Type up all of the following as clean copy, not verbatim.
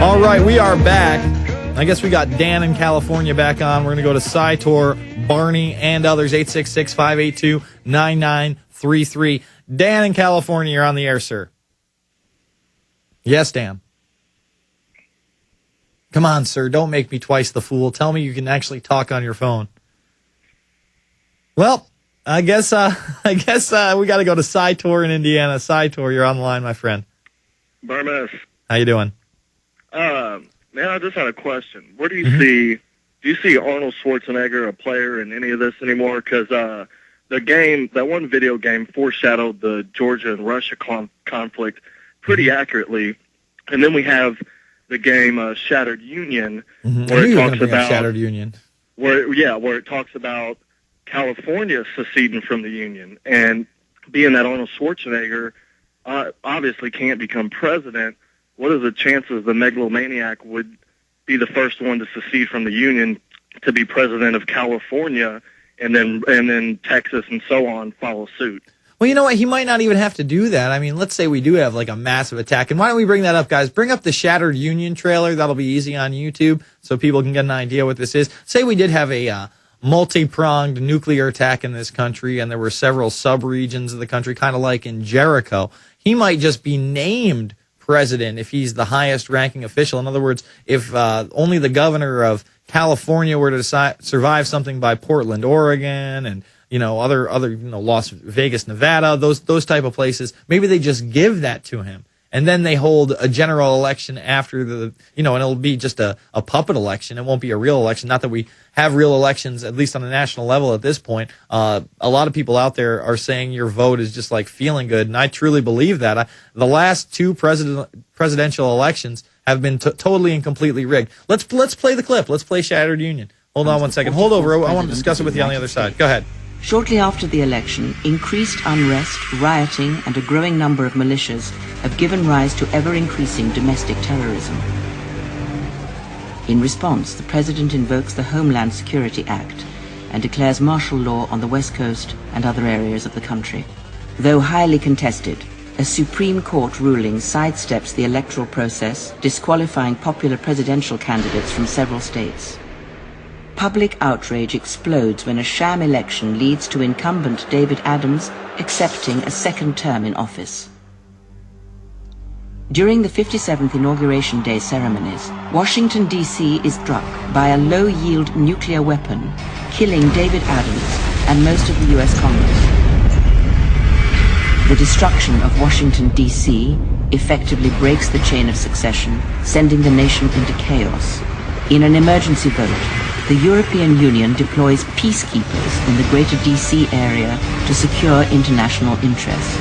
All right, we are back. I guess we got Dan in California back on. We're going to go to Cytor, Barney, and others, 866-582-9933. Dan in California, you're on the air, sir. Yes, Dan. Come on, sir. Don't make me twice the fool. Tell me you can actually talk on your phone. Well, I guess we got to go to Cytor in Indiana. Cytor, you're on the line, my friend. Bermas. How you doing? Man, I just had a question. Where do you see Arnold Schwarzenegger a player in any of this anymore? Because the game, that one video game, foreshadowed the Georgia and Russia conflict pretty accurately. And then we have the game Shattered Union, where it talks about Shattered Union, where it talks about California seceding from the Union, and being that Arnold Schwarzenegger obviously can't become president. What are the chances the megalomaniac would be the first one to secede from the Union to be president of California, and then Texas and so on follow suit? Well, you know what? He might not even have to do that. I mean, let's say we do have like a massive attack. And why don't we bring that up, guys? Bring up the Shattered Union trailer. That'll be easy on YouTube so people can get an idea what this is. Say we did have a multi-pronged nuclear attack in this country, and there were several sub-regions of the country, kind of like in Jericho. He might just be named president if he's the highest ranking official. In other words, if only the governor of California were to survive something by Portland, Oregon, and other Las Vegas, Nevada, those type of places, maybe they just give that to him, and then they hold a general election after and it'll be just a puppet election. It won't be a real election. Not that we have real elections, at least on a national level at this point. A lot of people out there are saying your vote is just like feeling good, and I truly believe that. The last two presidential elections have been totally and completely rigged. Let's play the clip. Let's play Shattered Union. Hold on one second. Hold over. I want to discuss it with you on the other side. Go ahead. Shortly after the election, increased unrest, rioting, and a growing number of militias have given rise to ever-increasing domestic terrorism. In response, the President invokes the Homeland Security Act and declares martial law on the West Coast and other areas of the country. Though highly contested, a Supreme Court ruling sidesteps the electoral process, disqualifying popular presidential candidates from several states. Public outrage explodes when a sham election leads to incumbent David Adams accepting a second term in office. During the 57th Inauguration Day ceremonies, Washington, D.C. is struck by a low-yield nuclear weapon, killing David Adams and most of the U.S. Congress. The destruction of Washington, D.C. effectively breaks the chain of succession, sending the nation into chaos. In an emergency vote, the European Union deploys peacekeepers in the greater D.C. area to secure international interests.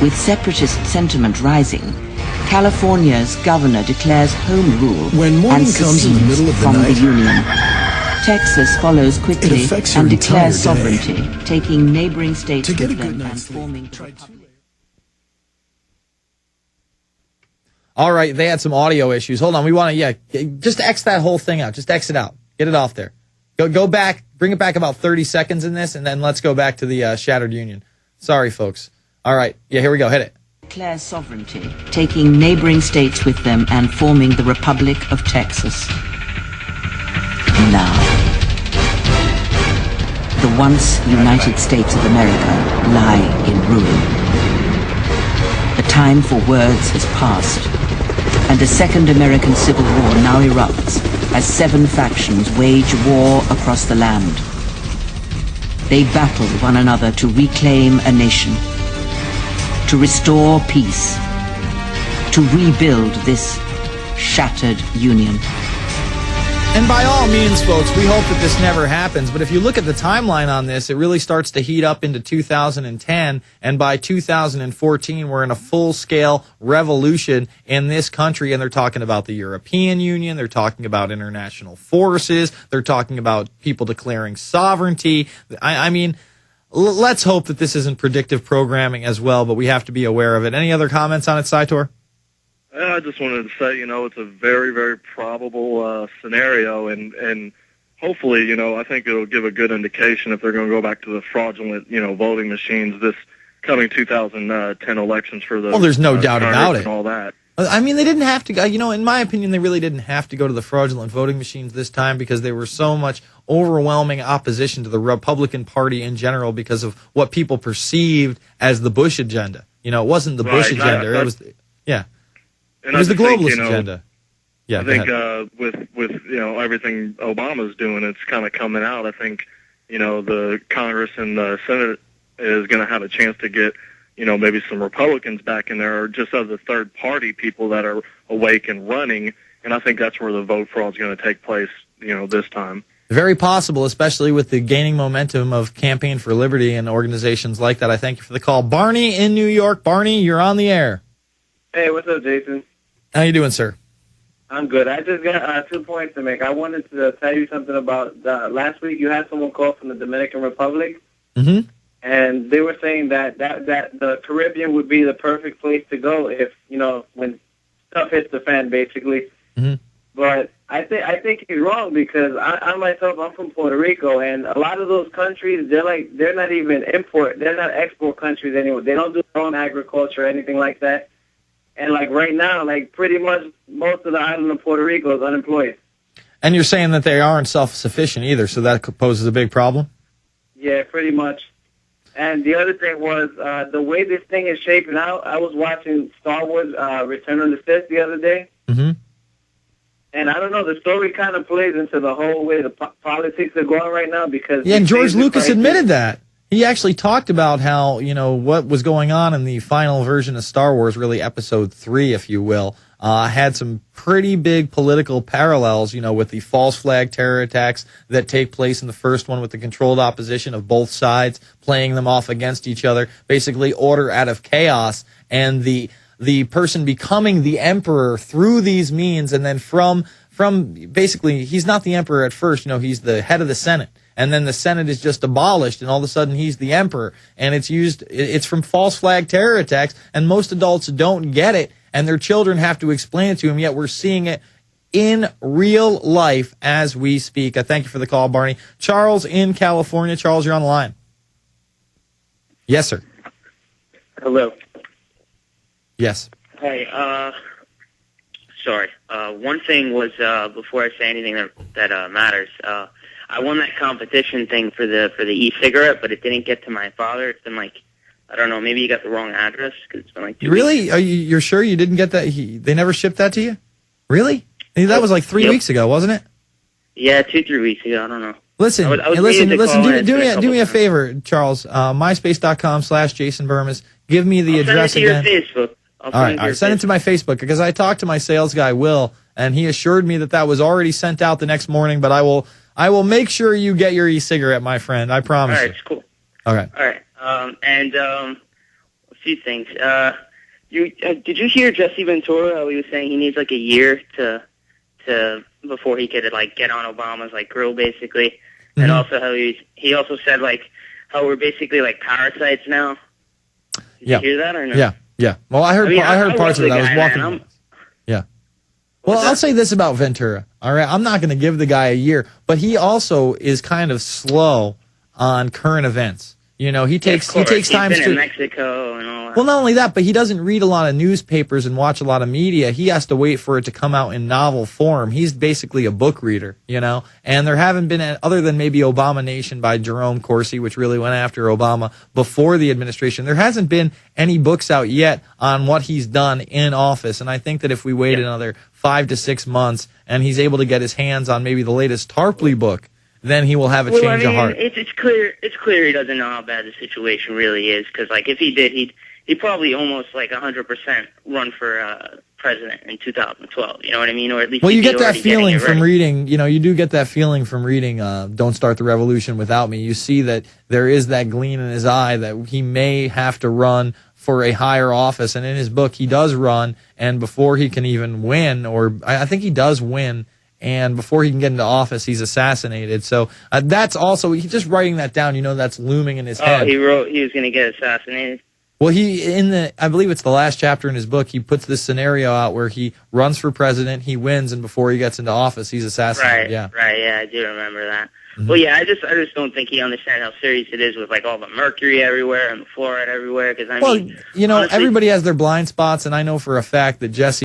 With separatist sentiment rising, California's governor declares home rule and secedes from the Union. Texas follows quickly and declares sovereignty, taking neighboring states with them and forming the Republic. All right, they had some audio issues. Hold on, we want to, just X that whole thing out. Just X it out. Get it off there. Go back, bring it back about 30 seconds in this, and then let's go back to the Shattered Union. Sorry, folks. All right, here we go. Hit it. Declares sovereignty, taking neighboring states with them and forming the Republic of Texas. Now, the once United States of America lie in ruin. The time for words has passed, and a second American Civil War now erupts as 7 factions wage war across the land. They battle one another to reclaim a nation, to restore peace, to rebuild this shattered union. And by all means, folks, we hope that this never happens. But if you look at the timeline on this, it really starts to heat up into 2010. And by 2014, we're in a full-scale revolution in this country. And they're talking about the European Union. They're talking about international forces. They're talking about people declaring sovereignty. I mean, let's hope that this isn't predictive programming as well, but we have to be aware of it. Any other comments on it, Cytor? I just wanted to say, it's a very, very probable scenario, and hopefully, I think it'll give a good indication if they're going to go back to the fraudulent, voting machines this coming 2010 elections for the there's no doubt about it. And all that. I mean, they didn't have to go, in my opinion, they really didn't have to go to the fraudulent voting machines this time because there was so much overwhelming opposition to the Republican Party in general because of what people perceived as the Bush agenda. It wasn't the Bush agenda. It was, it was the globalist agenda. Yeah, I think with everything Obama's doing, it's kind of coming out. I think the Congress and the Senate is going to have a chance to get maybe some Republicans back in there, or just as a third party, people that are awake and running. And I think that's where the vote fraud is going to take place this time. Very possible, especially with the gaining momentum of Campaign for Liberty and organizations like that. I thank you for the call. Barney in New York. Barney, you're on the air. Hey, what's up, Jason? How you doing, sir? I'm good. I just got 2 points to make. I wanted to tell you something about last week. You had someone call from the Dominican Republic, and they were saying that the Caribbean would be the perfect place to go if when stuff hits the fan, basically. But I think he's wrong because I myself, I'm from Puerto Rico, and a lot of those countries they're not even they're not export countries anymore. They don't do their own agriculture or anything like that. And right now, pretty much most of the island of Puerto Rico is unemployed. And you're saying that they aren't self-sufficient either, so that poses a big problem? Yeah, pretty much. And the other thing was the way this thing is shaping out. I was watching Star Wars Return of the Sith the other day. And I don't know, the story kind of plays into the whole way the politics are going right now because... Yeah, and George Lucas admitted that. He actually talked about how, what was going on in the final version of Star Wars, really Episode 3, if you will, had some pretty big political parallels, with the false flag terror attacks that take place in the first one with the controlled opposition of both sides, playing them off against each other, basically order out of chaos, and the person becoming the emperor through these means, and then from basically, he's not the emperor at first, he's the head of the Senate. And then the Senate is just abolished, and all of a sudden he's the emperor. And it's from false flag terror attacks, and most adults don't get it, and their children have to explain it to them, yet we're seeing it in real life as we speak. I thank you for the call, Barney. Charles in California. Charles, you're on the line. Yes, sir. Hello. Yes. Hey, sorry. One thing was, before I say anything that matters, I won that competition thing for the e-cigarette, but it didn't get to my father. It's been I don't know, maybe you got the wrong address because it's been 2 Really? weeks. Are you're sure you didn't get that? They never shipped that to you? Really? That was 3 weeks ago, wasn't it? Yeah, 2-3 weeks ago. I don't know. Listen. I was do me a favor, Charles. MySpace.com/Jason Bermas. Give me the address again. Send it to your Facebook. All right, send it to my Facebook because I talked to my sales guy Will, and he assured me that was already sent out the next morning. But I will make sure you get your e-cigarette, my friend. I promise. All right, it's cool. Okay. All right, and a few things. Did you hear Jesse Ventura? How he was saying he needs a year to before he could get on Obama's grill, basically, and also how he also said how we're basically parasites now. Did you hear that or no? Yeah. Well, I heard parts of it. I was walking. Yeah. Well, I'll say this about Ventura. All right, I'm not going to give the guy a year, but he also is kind of slow on current events. He takes time to in Mexico and all that. Well, not only that, but he doesn't read a lot of newspapers and watch a lot of media. He has to wait for it to come out in novel form. He's basically a book reader, And there haven't been, other than maybe Obama Nation by Jerome Corsi, which really went after Obama before the administration, there hasn't been any books out yet on what he's done in office. And I think that if we wait another 5 to 6 months and he's able to get his hands on maybe the latest Tarpley book, then he will have a change of heart. It's clear he doesn't know how bad the situation really is. Because if he did, he'd probably almost 100% run for president in 2012. You know what I mean? Or at least you get that feeling from reading. You do get that feeling from reading. Don't Start the Revolution Without Me. You see that there is that gleam in his eye that he may have to run for a higher office. And in his book, he does run, and before he can even win, or I think he does win. And before he can get into office, he's assassinated. So that's also, he's just writing that down. That's looming in his head. Oh, he wrote he was going to get assassinated? Well, I believe it's the last chapter in his book, he puts this scenario out where he runs for president, he wins, and before he gets into office, he's assassinated. Right, yeah, I do remember that. Well, yeah, I just don't think he understands how serious it is with all the mercury everywhere and the fluoride everywhere. Because honestly, everybody has their blind spots, and I know for a fact that Jesse